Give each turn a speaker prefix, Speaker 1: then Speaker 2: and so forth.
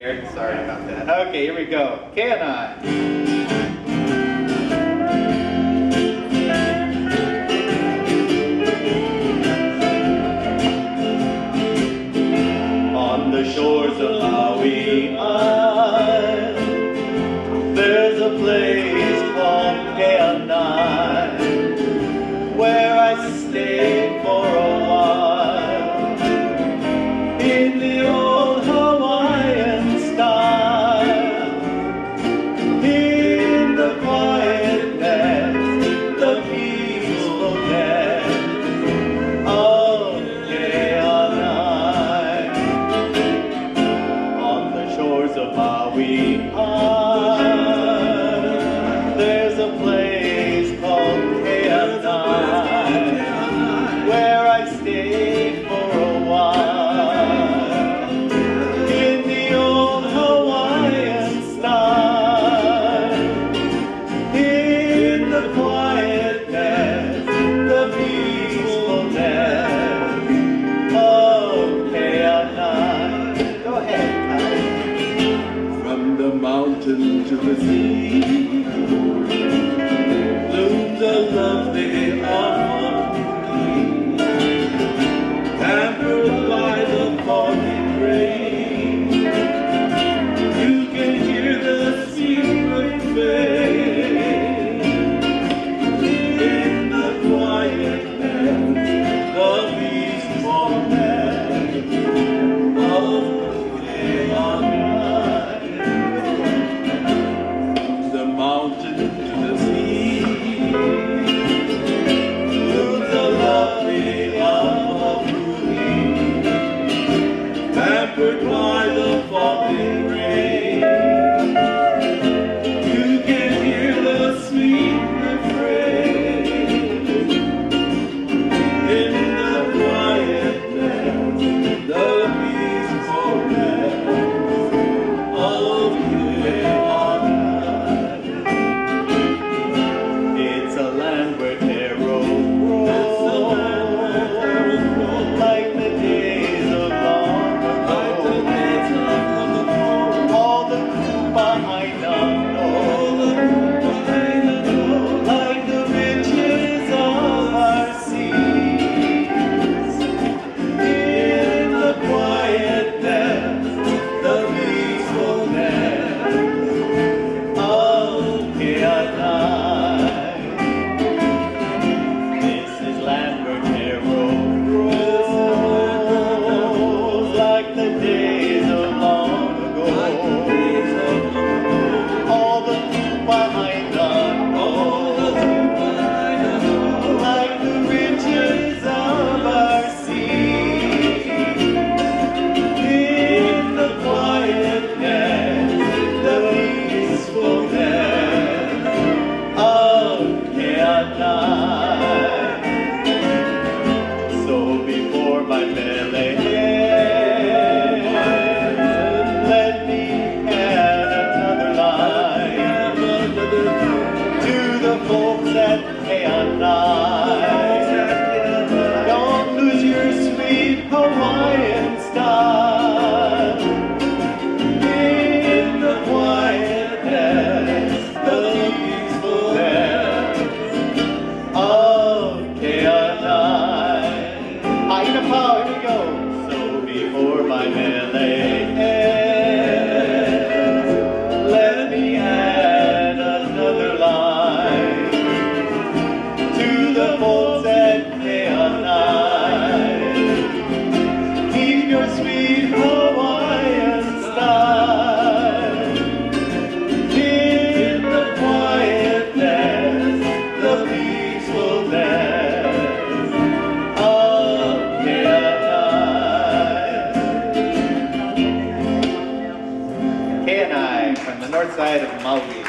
Speaker 1: Sorry about that. Okay, here we go. Can I? On the shores of Maui Isle, there's a place called Hapahaole, where I stayed for a while in the old Hawaiian style, in the quietness, the peacefulness of Polinahe. On the shores of Maui Isle, there's a place called Polinahe, where I stayed for a while in the old Hawaiian style, in the quietness, the peacefulness of Polinahe. Go ahead, Ty.
Speaker 2: From the mountain to the sea blooms a lovely harmony, pampered by the falling rain. You can hear the sweet refrain in the quietness, the peacefulness of the mountain to the sea, blooms a lovely harmony, pampered by the falling rain. You can hear the sweet refrain in the quietness, the peacefulness of
Speaker 1: It's a land where taro grows, like the days of long ago. All the kupaina know, like the riches of our seas. In the quietness, the peacefulness of Polinahe. This is land where taro grows, like the days of long ago. All the kupaina know, like the riches of our seas. In the quietness, the peacefulness of Polinahe. So before my Mele, let me add another line to the folks at Polinahe. Don't lose your sweet Hawaiian style. In the quietness, the peacefulness of Polinahe. Haina pau, here we go. So before my Mele ends, let me add another line to the folks at Polinahe. Keep your sweet Hawaiian style in the quietness, the peacefulness of Polinahe. K and I from the north side of Maui.